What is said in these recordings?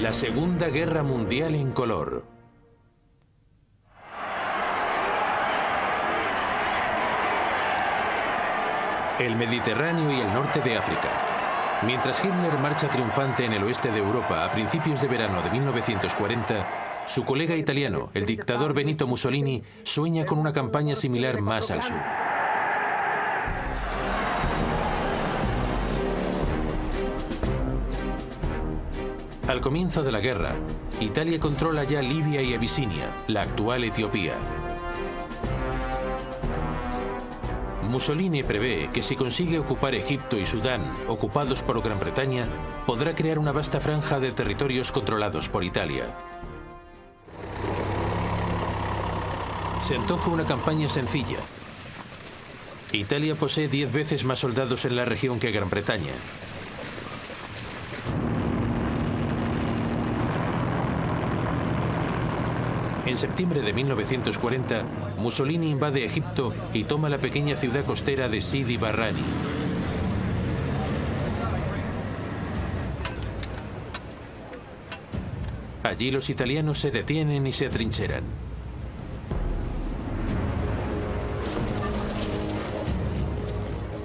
La Segunda Guerra Mundial en color. El Mediterráneo y el norte de África. Mientras Hitler marcha triunfante en el oeste de Europa a principios de verano de 1940, su colega italiano, el dictador Benito Mussolini, sueña con una campaña similar más al sur. Al comienzo de la guerra, Italia controla ya Libia y Abisinia, la actual Etiopía. Mussolini prevé que si consigue ocupar Egipto y Sudán, ocupados por Gran Bretaña, podrá crear una vasta franja de territorios controlados por Italia. Se antoja una campaña sencilla. Italia posee 10 veces más soldados en la región que Gran Bretaña. En septiembre de 1940, Mussolini invade Egipto y toma la pequeña ciudad costera de Sidi Barrani. Allí los italianos se detienen y se atrincheran.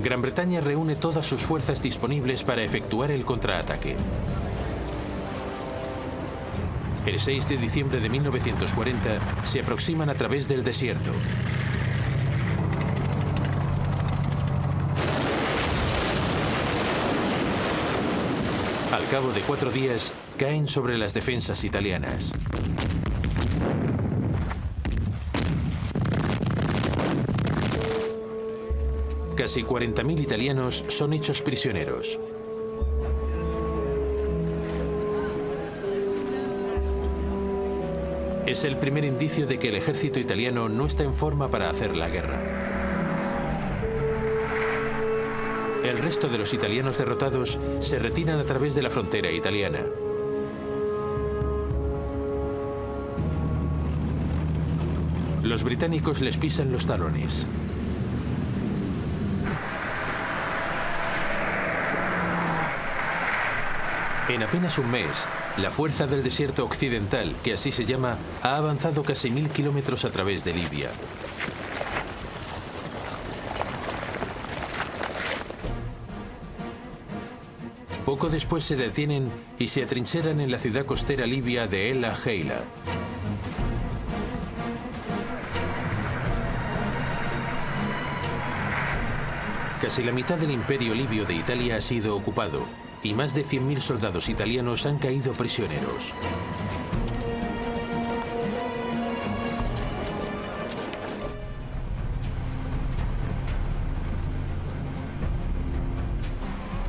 Gran Bretaña reúne todas sus fuerzas disponibles para efectuar el contraataque. El 6 de diciembre de 1940 se aproximan a través del desierto. Al cabo de 4 días, caen sobre las defensas italianas. Casi 40.000 italianos son hechos prisioneros. Es el primer indicio de que el ejército italiano no está en forma para hacer la guerra. El resto de los italianos derrotados se retiran a través de la frontera italiana. Los británicos les pisan los talones. En apenas un mes, la Fuerza del Desierto Occidental, que así se llama, ha avanzado casi 1000 kilómetros a través de Libia. Poco después se detienen y se atrincheran en la ciudad costera libia de El Agheila. Casi la mitad del imperio libio de Italia ha sido ocupado y más de 100.000 soldados italianos han caído prisioneros.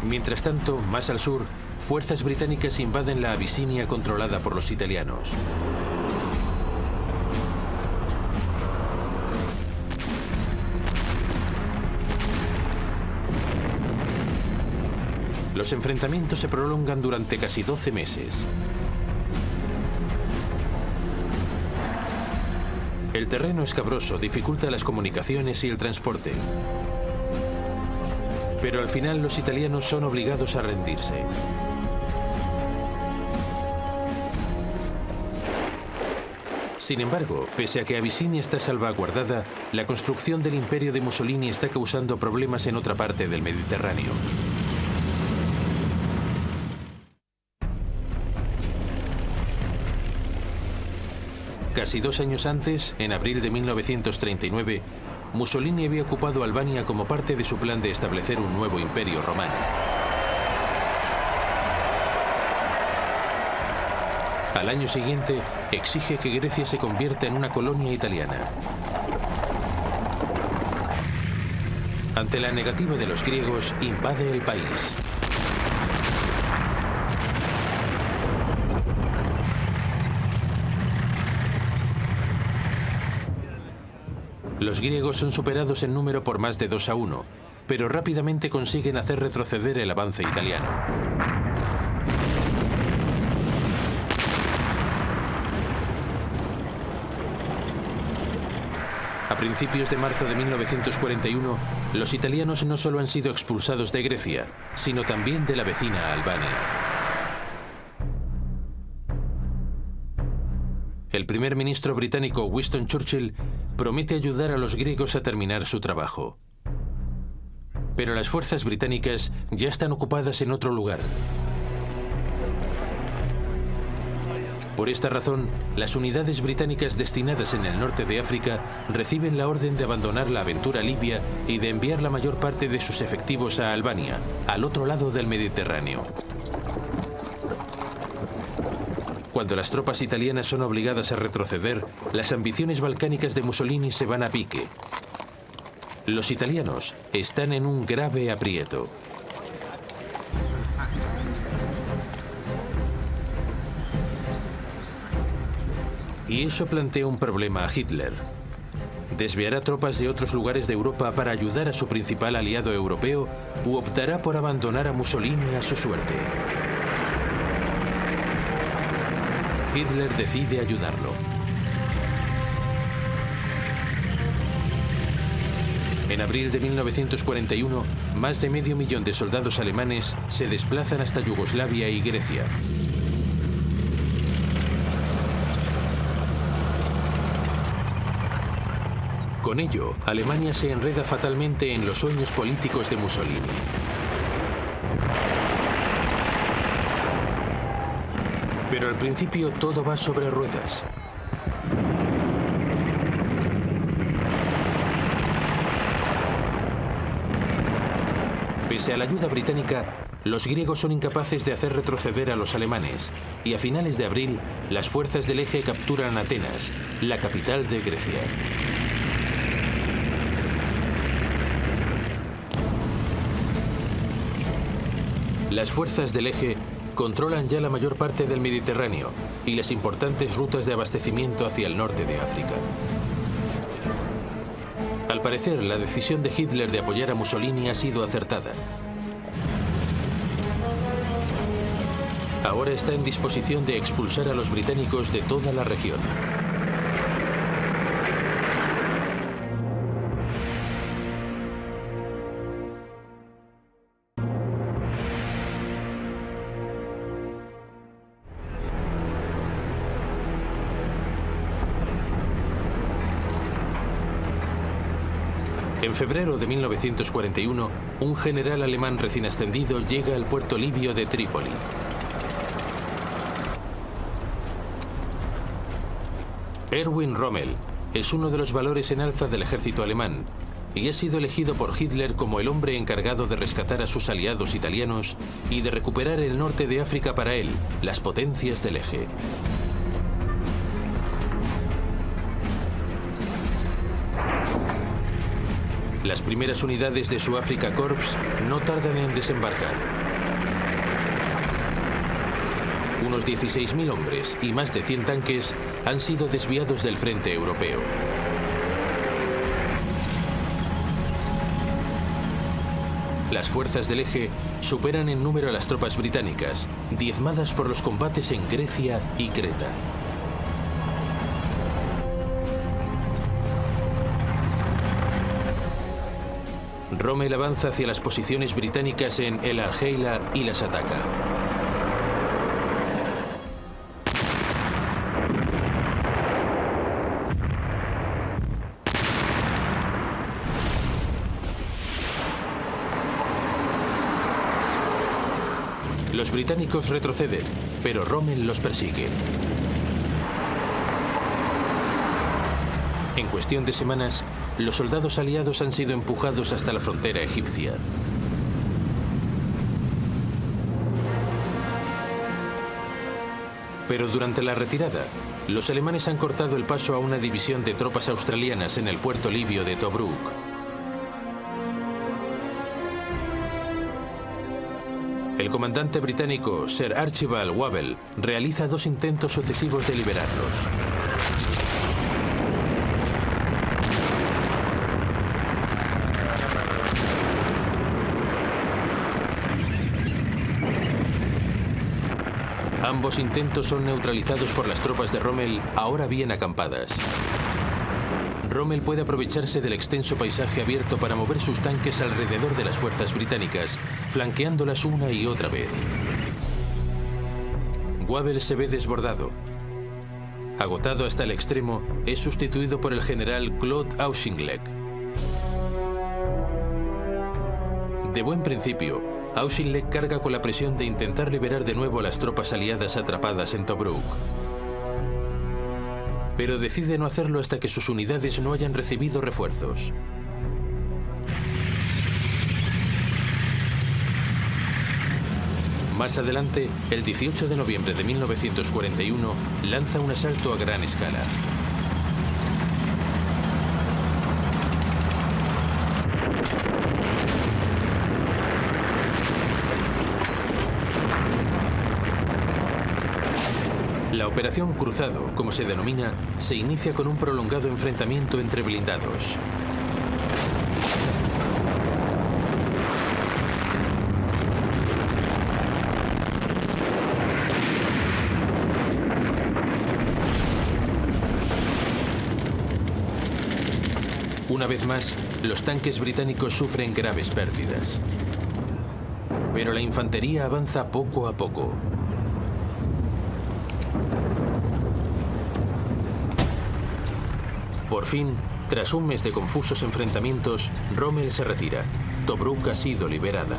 Mientras tanto, más al sur, fuerzas británicas invaden la Abisinia controlada por los italianos. Los enfrentamientos se prolongan durante casi 12 meses. El terreno escabroso dificulta las comunicaciones y el transporte. Pero al final los italianos son obligados a rendirse. Sin embargo, pese a que Abisinia está salvaguardada, la construcción del imperio de Mussolini está causando problemas en otra parte del Mediterráneo. Casi 2 años antes, en abril de 1939, Mussolini había ocupado Albania como parte de su plan de establecer un nuevo imperio romano. Al año siguiente, exige que Grecia se convierta en una colonia italiana. Ante la negativa de los griegos, invade el país. Los griegos son superados en número por más de 2-1, pero rápidamente consiguen hacer retroceder el avance italiano. A principios de marzo de 1941, los italianos no solo han sido expulsados de Grecia, sino también de la vecina Albania. primer ministro británico Winston Churchill promete ayudar a los griegos a terminar su trabajo. Pero las fuerzas británicas ya están ocupadas en otro lugar. Por esta razón, las unidades británicas destinadas en el norte de África reciben la orden de abandonar la aventura libia y de enviar la mayor parte de sus efectivos a Albania, al otro lado del Mediterráneo. Cuando las tropas italianas son obligadas a retroceder, las ambiciones balcánicas de Mussolini se van a pique. Los italianos están en un grave aprieto. Y eso plantea un problema a Hitler. ¿Desviará tropas de otros lugares de Europa para ayudar a su principal aliado europeo u optará por abandonar a Mussolini a su suerte? Hitler decide ayudarlo. En abril de 1941, más de 500.000 de soldados alemanes se desplazan hasta Yugoslavia y Grecia. Con ello, Alemania se enreda fatalmente en los sueños políticos de Mussolini. Pero al principio todo va sobre ruedas. Pese a la ayuda británica, los griegos son incapaces de hacer retroceder a los alemanes, y a finales de abril, las fuerzas del Eje capturan Atenas, la capital de Grecia. Las fuerzas del Eje controlan ya la mayor parte del Mediterráneo y las importantes rutas de abastecimiento hacia el norte de África. Al parecer, la decisión de Hitler de apoyar a Mussolini ha sido acertada. Ahora está en disposición de expulsar a los británicos de toda la región. En febrero de 1941, un general alemán recién ascendido llega al puerto libio de Trípoli. Erwin Rommel es uno de los valores en alza del ejército alemán y ha sido elegido por Hitler como el hombre encargado de rescatar a sus aliados italianos y de recuperar el norte de África para él, las potencias del Eje. Las primeras unidades de su Afrika Korps no tardan en desembarcar. Unos 16.000 hombres y más de 100 tanques han sido desviados del frente europeo. Las fuerzas del Eje superan en número a las tropas británicas, diezmadas por los combates en Grecia y Creta. Rommel avanza hacia las posiciones británicas en El Algeila y las ataca. Los británicos retroceden, pero Rommel los persigue. En cuestión de semanas, los soldados aliados han sido empujados hasta la frontera egipcia. Pero durante la retirada, los alemanes han cortado el paso a una división de tropas australianas en el puerto libio de Tobruk. El comandante británico Sir Archibald Wavell realiza 2 intentos sucesivos de liberarlos. Ambos intentos son neutralizados por las tropas de Rommel, ahora bien acampadas. Rommel puede aprovecharse del extenso paisaje abierto para mover sus tanques alrededor de las fuerzas británicas, flanqueándolas una y otra vez. Wavell se ve desbordado. Agotado hasta el extremo, es sustituido por el general Claude Auchinleck. De buen principio, Auchinleck carga con la presión de intentar liberar de nuevo a las tropas aliadas atrapadas en Tobruk. Pero decide no hacerlo hasta que sus unidades no hayan recibido refuerzos. Más adelante, el 18 de noviembre de 1941, lanza un asalto a gran escala. La Operación Cruzado, como se denomina, se inicia con un prolongado enfrentamiento entre blindados. Una vez más, los tanques británicos sufren graves pérdidas. Pero la infantería avanza poco a poco. Por fin, tras un mes de confusos enfrentamientos, Rommel se retira. Tobruk ha sido liberada.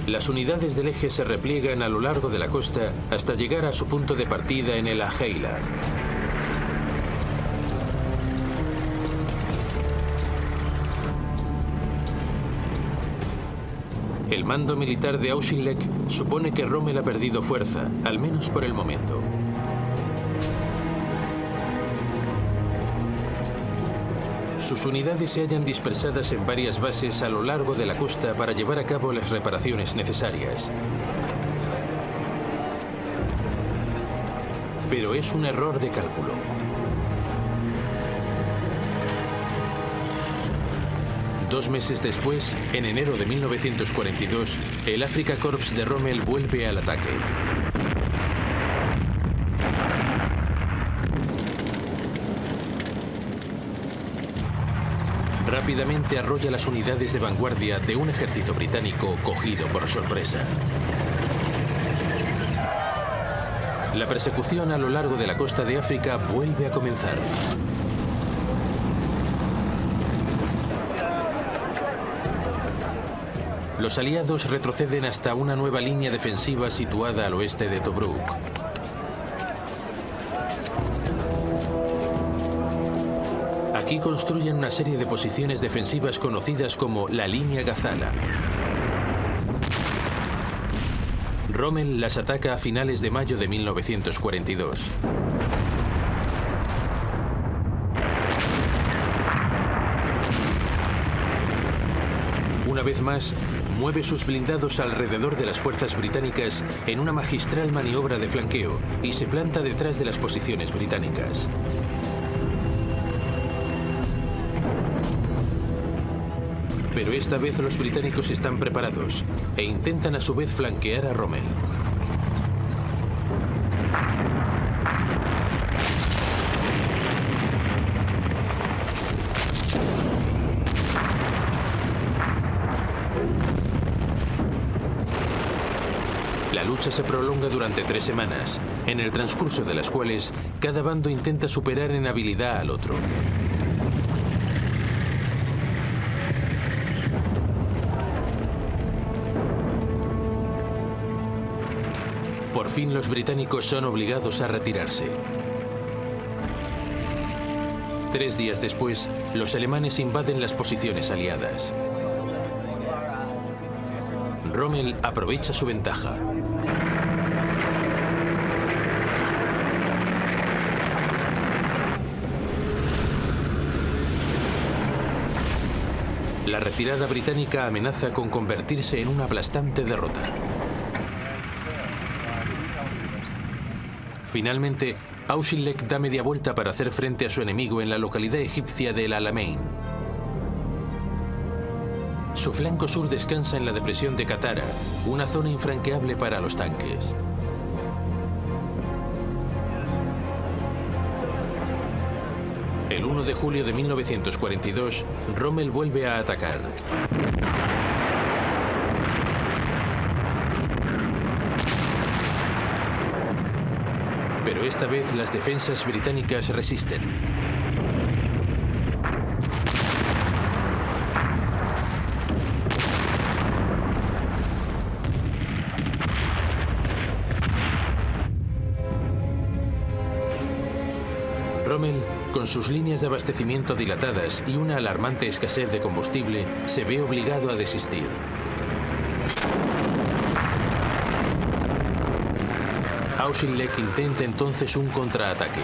Las unidades del eje se repliegan a lo largo de la costa hasta llegar a su punto de partida en el Ajeila. El mando militar de Auchinleck supone que Rommel ha perdido fuerza, al menos por el momento. Sus unidades se hallan dispersadas en varias bases a lo largo de la costa para llevar a cabo las reparaciones necesarias. Pero es un error de cálculo. Dos meses después, en enero de 1942, el Afrika Korps de Rommel vuelve al ataque. Rápidamente arrolla las unidades de vanguardia de un ejército británico cogido por sorpresa. La persecución a lo largo de la costa de África vuelve a comenzar. Los aliados retroceden hasta una nueva línea defensiva situada al oeste de Tobruk. Aquí construyen una serie de posiciones defensivas conocidas como la línea Gazala. Rommel las ataca a finales de mayo de 1942. Una vez más, mueve sus blindados alrededor de las fuerzas británicas en una magistral maniobra de flanqueo y se planta detrás de las posiciones británicas. Pero esta vez los británicos están preparados e intentan a su vez flanquear a Rommel. La lucha se prolonga durante 3 semanas, en el transcurso de las cuales cada bando intenta superar en habilidad al otro. Por fin los británicos son obligados a retirarse. 3 días después, los alemanes invaden las posiciones aliadas. Rommel aprovecha su ventaja. La retirada británica amenaza con convertirse en una aplastante derrota. Finalmente, Auchinleck da media vuelta para hacer frente a su enemigo en la localidad egipcia de El Alamein. Su flanco sur descansa en la depresión de Katara, una zona infranqueable para los tanques. El 1 de julio de 1942, Rommel vuelve a atacar. Pero esta vez las defensas británicas resisten. Rommel, con sus líneas de abastecimiento dilatadas y una alarmante escasez de combustible, se ve obligado a desistir. Auchinleck intenta entonces un contraataque.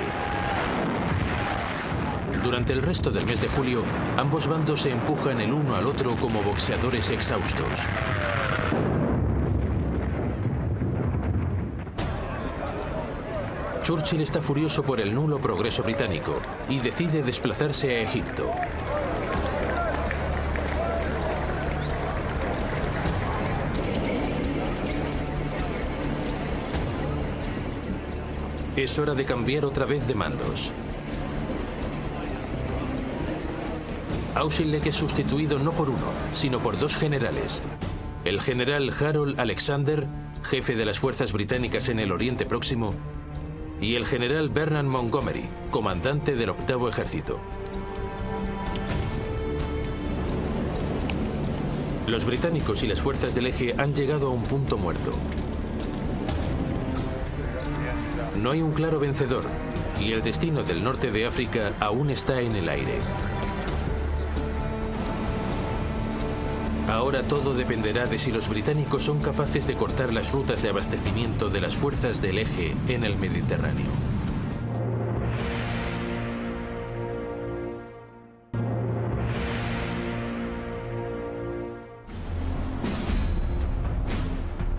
Durante el resto del mes de julio, ambos bandos se empujan el uno al otro como boxeadores exhaustos. Churchill está furioso por el nulo progreso británico y decide desplazarse a Egipto. Es hora de cambiar otra vez de mandos. Auchinleck es sustituido no por uno, sino por dos generales. El general Harold Alexander, jefe de las fuerzas británicas en el Oriente Próximo, y el general Bernard Montgomery, comandante del 8º Ejército. Los británicos y las fuerzas del eje han llegado a un punto muerto. No hay un claro vencedor y el destino del norte de África aún está en el aire. Ahora todo dependerá de si los británicos son capaces de cortar las rutas de abastecimiento de las fuerzas del eje en el Mediterráneo.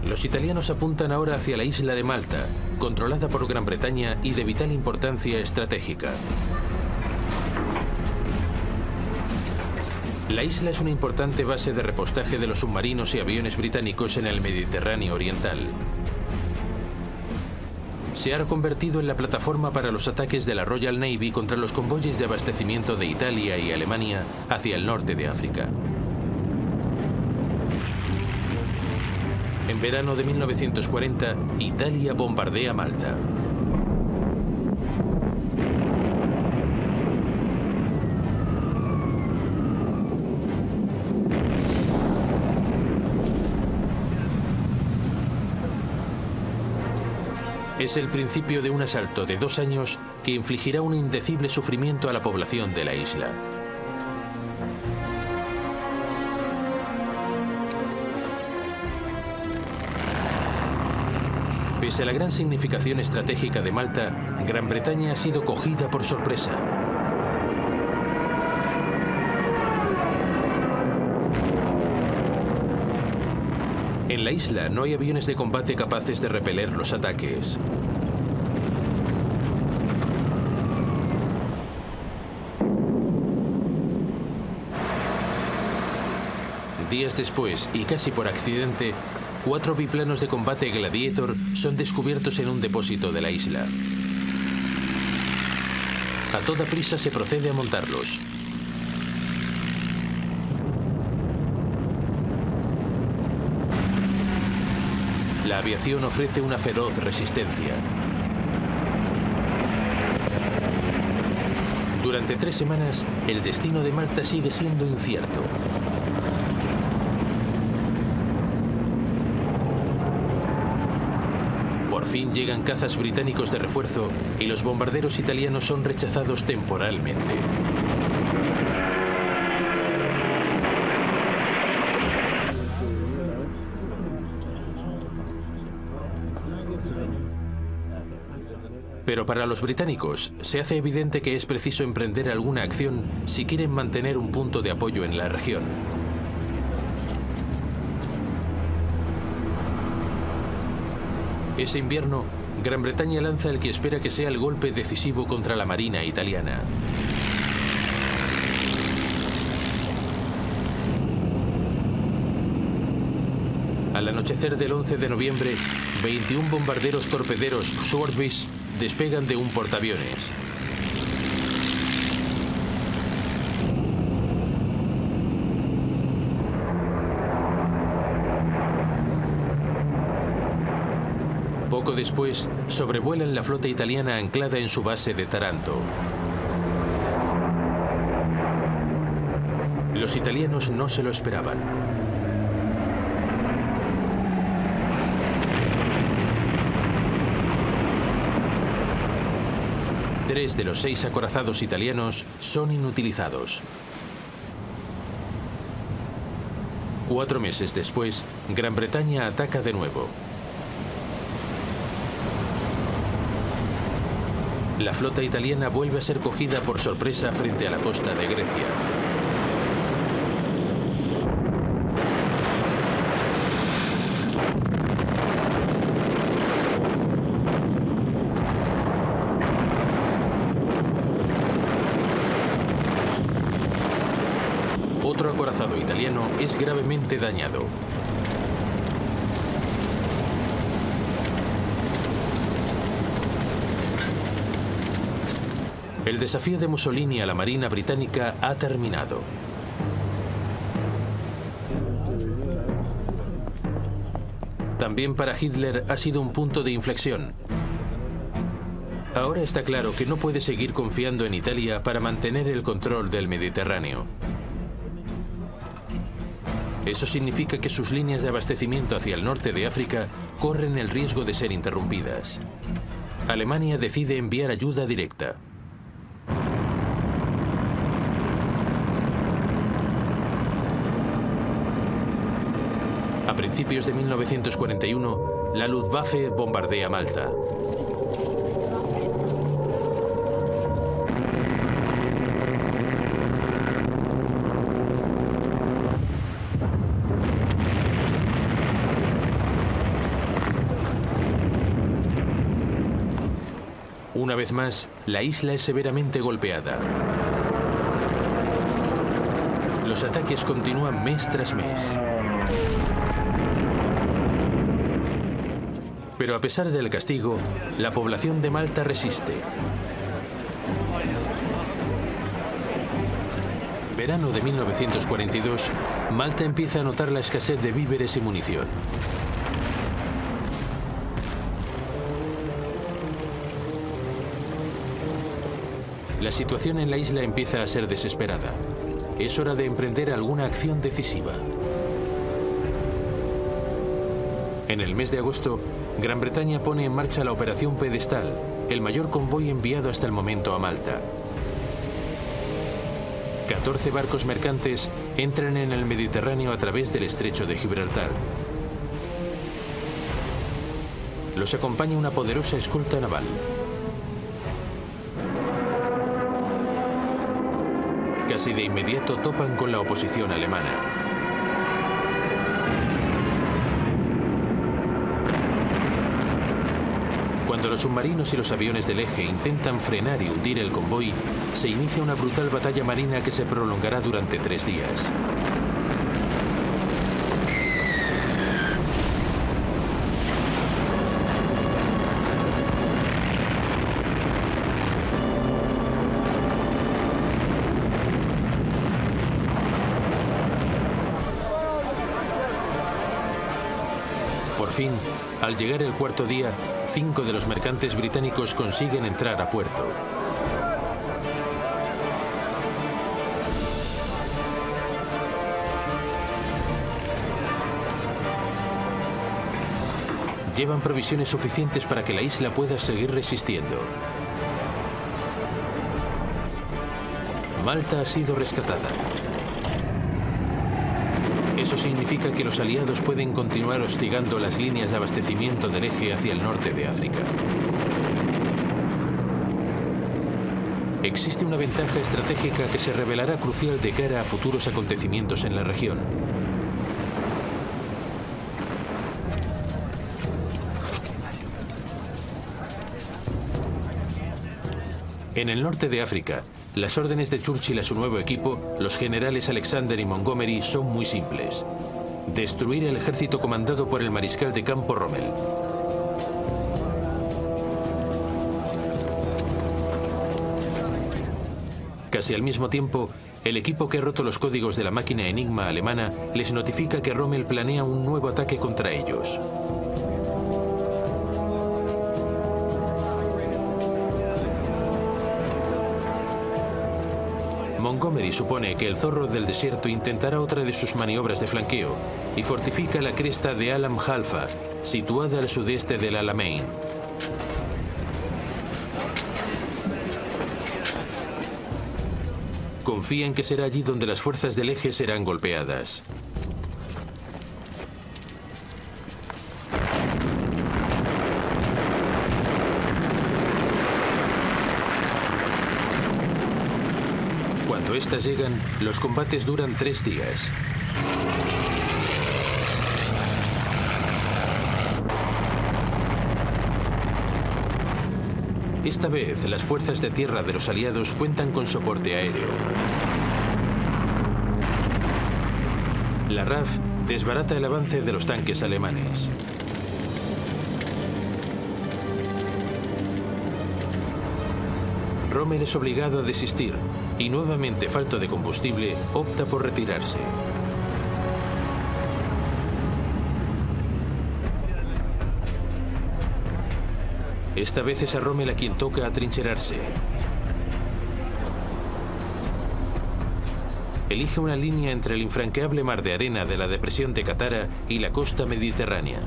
Los italianos apuntan ahora hacia la isla de Malta, controlada por Gran Bretaña y de vital importancia estratégica. La isla es una importante base de repostaje de los submarinos y aviones británicos en el Mediterráneo oriental. Se ha convertido en la plataforma para los ataques de la Royal Navy contra los convoyes de abastecimiento de Italia y Alemania hacia el norte de África. En verano de 1940, Italia bombardea Malta. Es el principio de un asalto de 2 años que infligirá un indecible sufrimiento a la población de la isla. Pese a la gran significación estratégica de Malta, Gran Bretaña ha sido cogida por sorpresa. En la isla no hay aviones de combate capaces de repeler los ataques. Días después, y casi por accidente, 4 biplanos de combate Gladiator son descubiertos en un depósito de la isla. A toda prisa se procede a montarlos. La aviación ofrece una feroz resistencia. Durante 3 semanas, el destino de Malta sigue siendo incierto. Por fin llegan cazas británicos de refuerzo y los bombarderos italianos son rechazados temporalmente. Pero para los británicos se hace evidente que es preciso emprender alguna acción si quieren mantener un punto de apoyo en la región. Ese invierno, Gran Bretaña lanza el que espera que sea el golpe decisivo contra la marina italiana. Al anochecer del 11 de noviembre, 21 bombarderos torpederos Swordfish despegan de un portaaviones. Poco después, sobrevuelan la flota italiana anclada en su base de Taranto. Los italianos no se lo esperaban. Tres de los 6 acorazados italianos son inutilizados. 4 meses después, Gran Bretaña ataca de nuevo. La flota italiana vuelve a ser cogida por sorpresa frente a la costa de Grecia. Otro acorazado italiano es gravemente dañado. El desafío de Mussolini a la Marina británica ha terminado. También para Hitler ha sido un punto de inflexión. Ahora está claro que no puede seguir confiando en Italia para mantener el control del Mediterráneo. Eso significa que sus líneas de abastecimiento hacia el norte de África corren el riesgo de ser interrumpidas. Alemania decide enviar ayuda directa. A principios de 1941, la Luftwaffe bombardea Malta. Una vez más, la isla es severamente golpeada. Los ataques continúan mes tras mes. Pero a pesar del castigo, la población de Malta resiste. Verano de 1942, Malta empieza a notar la escasez de víveres y munición. La situación en la isla empieza a ser desesperada. Es hora de emprender alguna acción decisiva. En el mes de agosto, Gran Bretaña pone en marcha la Operación Pedestal, el mayor convoy enviado hasta el momento a Malta. 14 barcos mercantes entran en el Mediterráneo a través del estrecho de Gibraltar. Los acompaña una poderosa escolta naval. Casi de inmediato topan con la oposición alemana. Cuando los submarinos y los aviones del eje intentan frenar y hundir el convoy, se inicia una brutal batalla marina que se prolongará durante 3 días. Por fin, al llegar el 4.º día, 5 de los mercantes británicos consiguen entrar a puerto. Llevan provisiones suficientes para que la isla pueda seguir resistiendo. Malta ha sido rescatada. Eso significa que los aliados pueden continuar hostigando las líneas de abastecimiento del eje hacia el norte de África. Existe una ventaja estratégica que se revelará crucial de cara a futuros acontecimientos en la región. En el norte de África, las órdenes de Churchill a su nuevo equipo, los generales Alexander y Montgomery, son muy simples. Destruir el ejército comandado por el mariscal de campo Rommel. Casi al mismo tiempo, el equipo que ha roto los códigos de la máquina Enigma alemana les notifica que Rommel planea un nuevo ataque contra ellos. Montgomery supone que el zorro del desierto intentará otra de sus maniobras de flanqueo y fortifica la cresta de Alam Halfa, situada al sudeste del Alamein. Confía en que será allí donde las fuerzas del eje serán golpeadas. Cuando estas llegan, los combates duran 3 días. Esta vez, las fuerzas de tierra de los aliados cuentan con soporte aéreo. La RAF desbarata el avance de los tanques alemanes. Rommel es obligado a desistir y, nuevamente falto de combustible, opta por retirarse. Esta vez es a Rommel a quien toca atrincherarse. Elige una línea entre el infranqueable mar de arena de la depresión de Katara y la costa mediterránea.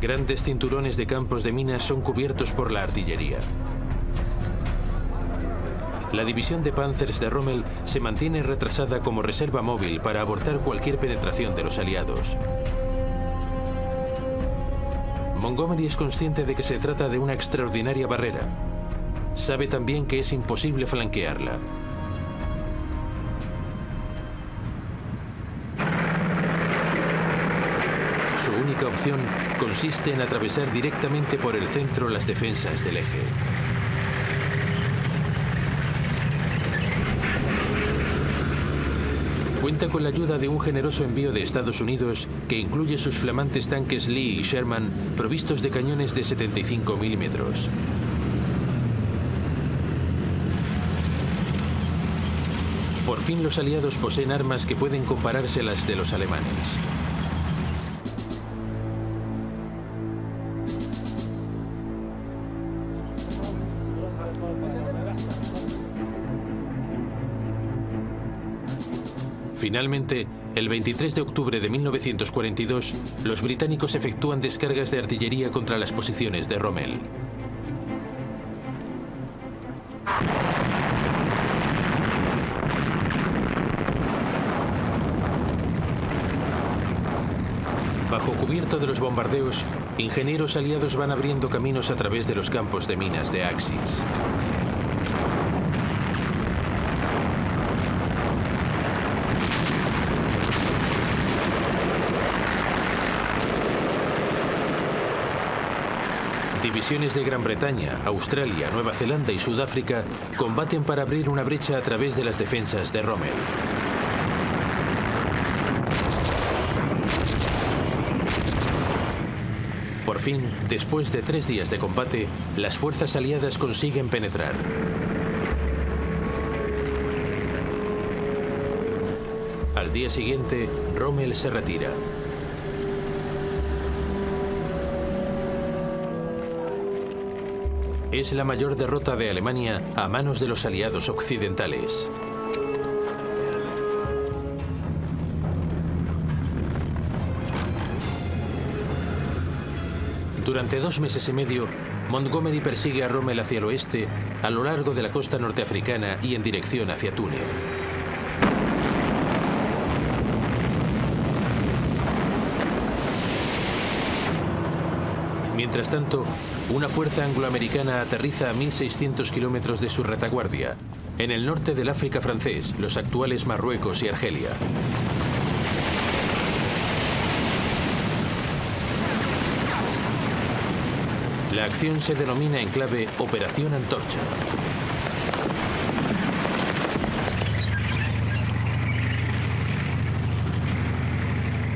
Grandes cinturones de campos de minas son cubiertos por la artillería. La división de Panzers de Rommel se mantiene retrasada como reserva móvil para abortar cualquier penetración de los aliados. Montgomery es consciente de que se trata de una extraordinaria barrera. Sabe también que es imposible flanquearla. Su única opción consiste en atravesar directamente por el centro las defensas del eje. Cuenta con la ayuda de un generoso envío de Estados Unidos que incluye sus flamantes tanques Lee y Sherman provistos de cañones de 75 milímetros. Por fin los aliados poseen armas que pueden compararse a las de los alemanes. Finalmente, el 23 de octubre de 1942, los británicos efectúan descargas de artillería contra las posiciones de Rommel. Bajo cubierto de los bombardeos, ingenieros aliados van abriendo caminos a través de los campos de minas de Axis. Divisiones de Gran Bretaña, Australia, Nueva Zelanda y Sudáfrica combaten para abrir una brecha a través de las defensas de Rommel. Por fin, después de 3 días de combate, las fuerzas aliadas consiguen penetrar. Al día siguiente, Rommel se retira. Es la mayor derrota de Alemania a manos de los aliados occidentales. Durante 2 meses y medio, Montgomery persigue a Rommel hacia el oeste, a lo largo de la costa norteafricana y en dirección hacia Túnez. Mientras tanto, una fuerza angloamericana aterriza a 1.600 kilómetros de su retaguardia, en el norte del África francés, los actuales Marruecos y Argelia. La acción se denomina en clave Operación Antorcha.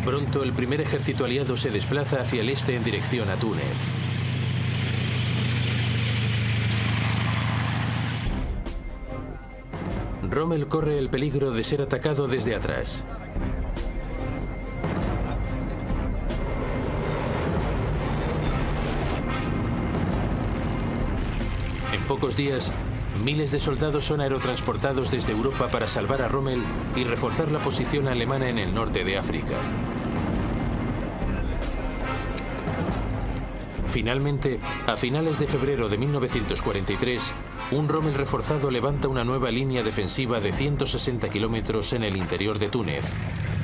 Pronto el primer ejército aliado se desplaza hacia el este en dirección a Túnez. Rommel corre el peligro de ser atacado desde atrás. pocos días, miles de soldados son aerotransportados desde Europa para salvar a Rommel y reforzar la posición alemana en el norte de África. Finalmente, a finales de febrero de 1943, un Rommel reforzado levanta una nueva línea defensiva de 160 kilómetros en el interior de Túnez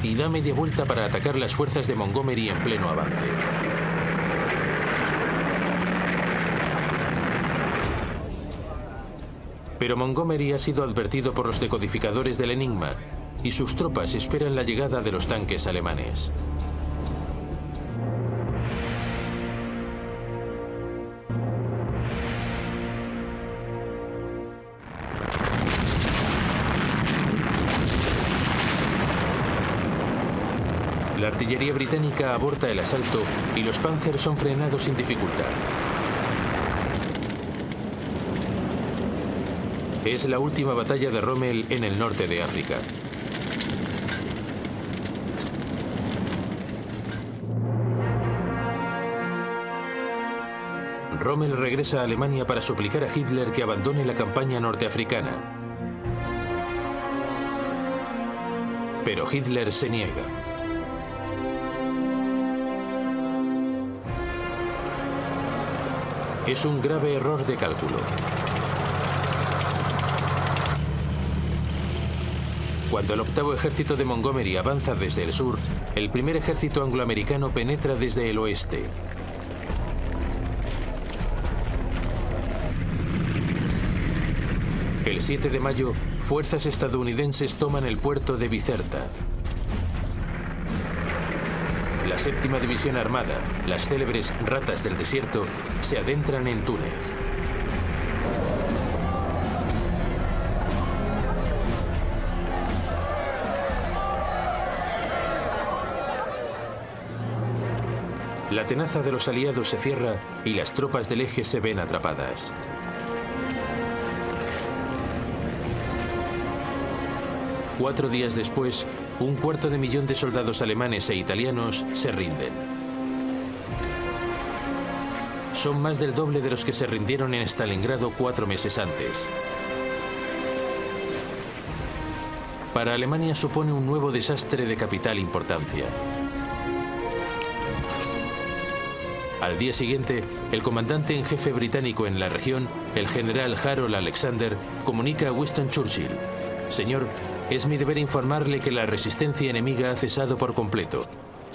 y da media vuelta para atacar las fuerzas de Montgomery en pleno avance. Pero Montgomery ha sido advertido por los decodificadores del Enigma y sus tropas esperan la llegada de los tanques alemanes. La artillería británica aborta el asalto y los Panzer son frenados sin dificultad. Es la última batalla de Rommel en el norte de África. Rommel regresa a Alemania para suplicar a Hitler que abandone la campaña norteafricana. Pero Hitler se niega. Es un grave error de cálculo. Cuando el octavo ejército de Montgomery avanza desde el sur, el primer ejército angloamericano penetra desde el oeste. El 7 de mayo, fuerzas estadounidenses toman el puerto de Bizerta. La séptima división armada, las célebres ratas del desierto, se adentran en Túnez. La tenaza de los aliados se cierra y las tropas del eje se ven atrapadas. Cuatro días después, 250.000 de soldados alemanes e italianos se rinden. Son más del doble de los que se rindieron en Stalingrado 4 meses antes. Para Alemania supone un nuevo desastre de capital importancia. Al día siguiente, el comandante en jefe británico en la región, el general Harold Alexander, comunica a Winston Churchill: «Señor, es mi deber informarle que la resistencia enemiga ha cesado por completo.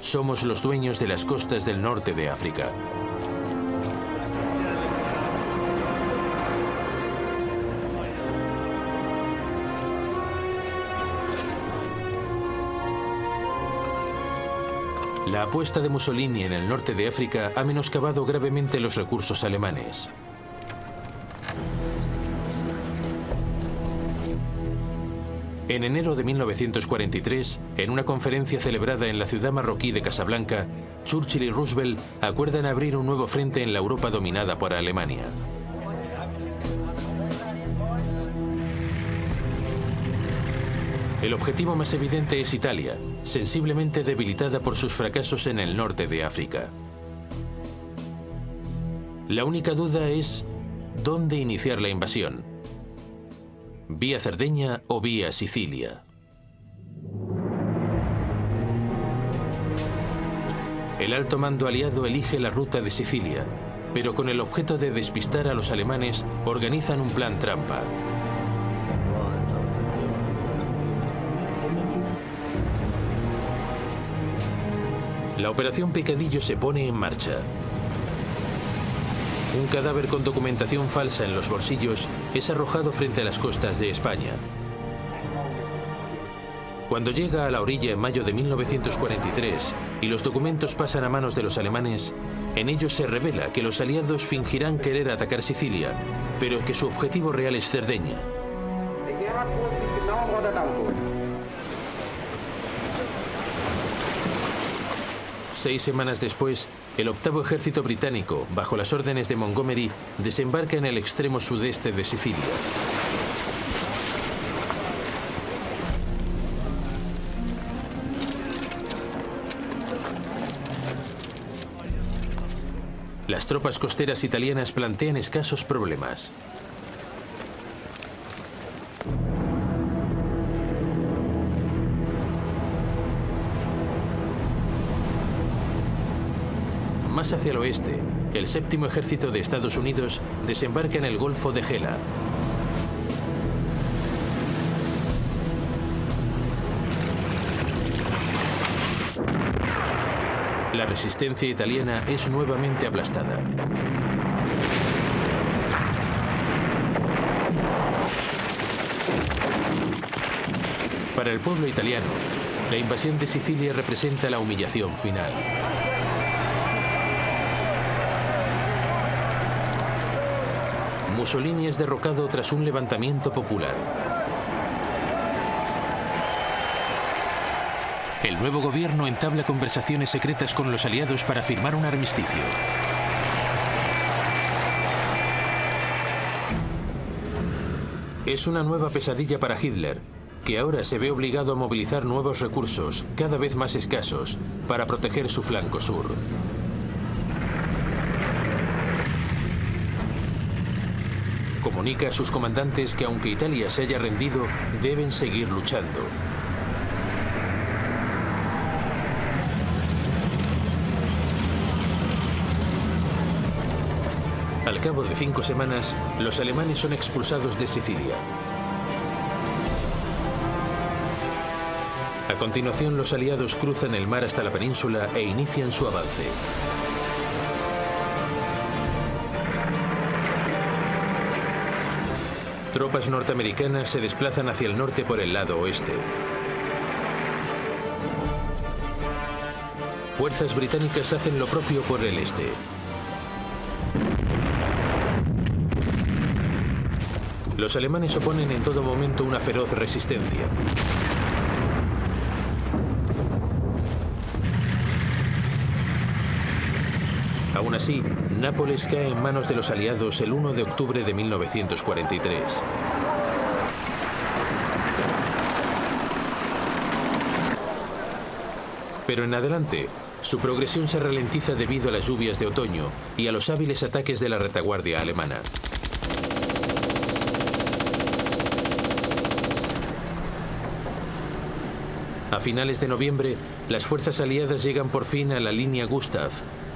Somos los dueños de las costas del norte de África». La apuesta de Mussolini en el norte de África ha menoscabado gravemente los recursos alemanes. En enero de 1943, en una conferencia celebrada en la ciudad marroquí de Casablanca, Churchill y Roosevelt acuerdan abrir un nuevo frente en la Europa dominada por Alemania. El objetivo más evidente es Italia, sensiblemente debilitada por sus fracasos en el norte de África. La única duda es ¿dónde iniciar la invasión? ¿Vía Cerdeña o vía Sicilia? El alto mando aliado elige la ruta de Sicilia, pero con el objeto de despistar a los alemanes organizan un plan trampa. La operación Picadillo se pone en marcha. Un cadáver con documentación falsa en los bolsillos es arrojado frente a las costas de España. Cuando llega a la orilla en mayo de 1943 y los documentos pasan a manos de los alemanes, en ellos se revela que los aliados fingirán querer atacar Sicilia, pero que su objetivo real es Cerdeña. 6 semanas después, el octavo ejército británico, bajo las órdenes de Montgomery, desembarca en el extremo sudeste de Sicilia. Las tropas costeras italianas plantean escasos problemas. Más hacia el oeste, el séptimo ejército de Estados Unidos desembarca en el Golfo de Gela. La resistencia italiana es nuevamente aplastada. Para el pueblo italiano, la invasión de Sicilia representa la humillación final. Mussolini es derrocado tras un levantamiento popular. El nuevo gobierno entabla conversaciones secretas con los aliados para firmar un armisticio. Es una nueva pesadilla para Hitler, que ahora se ve obligado a movilizar nuevos recursos, cada vez más escasos, para proteger su flanco sur. Comunica a sus comandantes que aunque Italia se haya rendido, deben seguir luchando. Al cabo de 5 semanas, los alemanes son expulsados de Sicilia. A continuación, los aliados cruzan el mar hasta la península e inician su avance. Tropas norteamericanas se desplazan hacia el norte por el lado oeste. Fuerzas británicas hacen lo propio por el este. Los alemanes oponen en todo momento una feroz resistencia. Aún así, Nápoles cae en manos de los aliados el 1 de octubre de 1943. Pero en adelante, su progresión se ralentiza debido a las lluvias de otoño y a los hábiles ataques de la retaguardia alemana. A finales de noviembre, las fuerzas aliadas llegan por fin a la línea Gustav,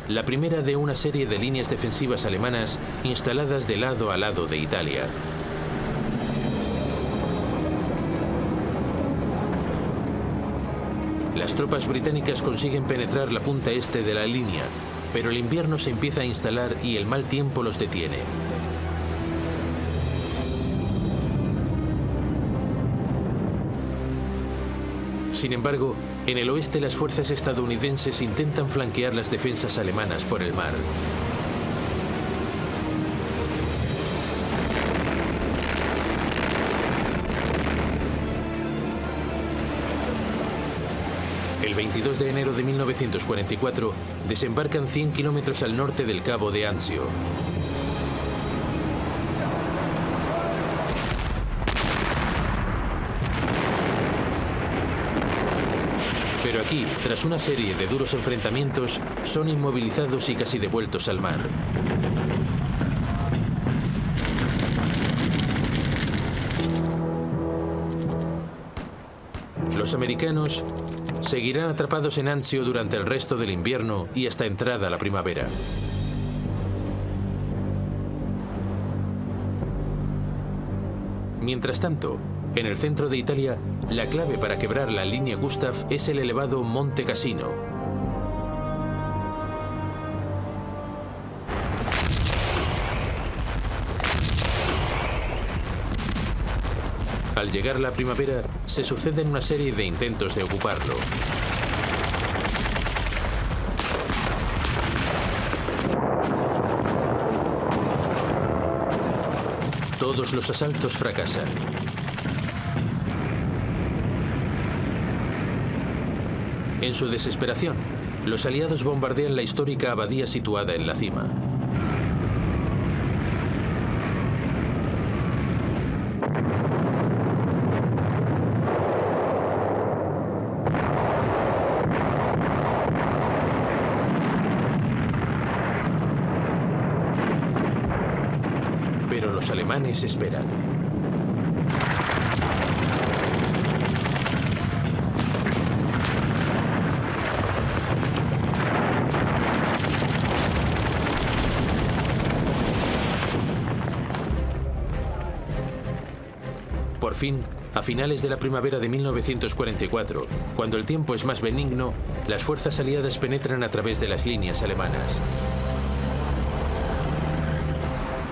la primera de una serie de líneas defensivas alemanas instaladas de lado a lado de Italia. Las tropas británicas consiguen penetrar la punta este de la línea, pero el invierno se empieza a instalar y el mal tiempo los detiene. Sin embargo, en el oeste las fuerzas estadounidenses intentan flanquear las defensas alemanas por el mar. El 22 de enero de 1944 desembarcan 100 kilómetros al norte del Cabo de Anzio. Pero aquí, tras una serie de duros enfrentamientos, son inmovilizados y casi devueltos al mar. Los americanos seguirán atrapados en Anzio durante el resto del invierno y hasta entrada la primavera. Mientras tanto, en el centro de Italia, la clave para quebrar la línea Gustav es el elevado Monte Cassino. Al llegar la primavera, se suceden una serie de intentos de ocuparlo. Todos los asaltos fracasan. En su desesperación, los aliados bombardean la histórica abadía situada en la cima. Pero los alemanes esperan. Por fin, a finales de la primavera de 1944, cuando el tiempo es más benigno, las fuerzas aliadas penetran a través de las líneas alemanas.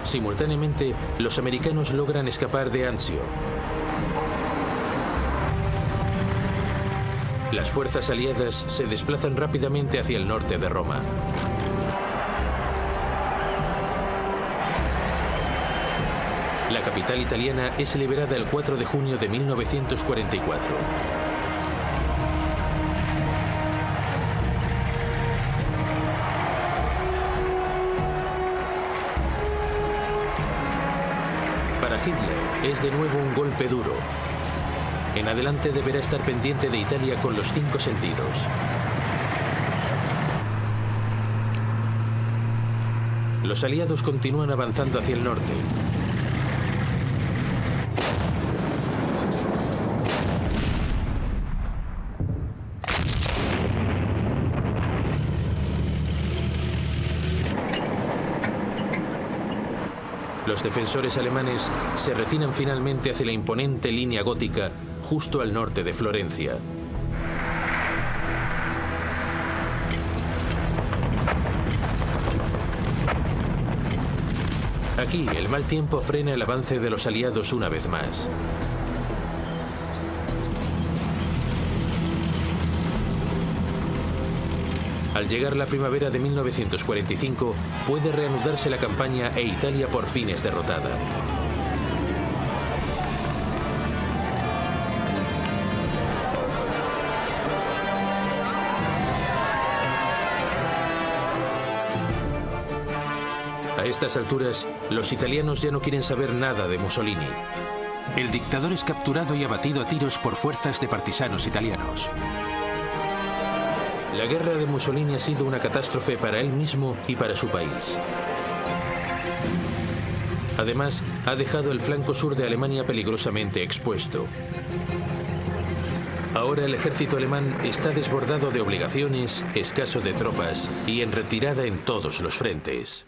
Simultáneamente, los americanos logran escapar de Anzio. Las fuerzas aliadas se desplazan rápidamente hacia el norte de Roma. La capital italiana es liberada el 4 de junio de 1944. Para Hitler es de nuevo un golpe duro. En adelante deberá estar pendiente de Italia con los 5 sentidos. Los aliados continúan avanzando hacia el norte. Los defensores alemanes se retiran finalmente hacia la imponente línea gótica justo al norte de Florencia. Aquí, el mal tiempo frena el avance de los aliados una vez más. Al llegar la primavera de 1945, puede reanudarse la campaña e Italia por fin es derrotada. A estas alturas, los italianos ya no quieren saber nada de Mussolini. El dictador es capturado y abatido a tiros por fuerzas de partisanos italianos. La guerra de Mussolini ha sido una catástrofe para él mismo y para su país. Además, ha dejado el flanco sur de Alemania peligrosamente expuesto. Ahora el ejército alemán está desbordado de obligaciones, escaso de tropas y en retirada en todos los frentes.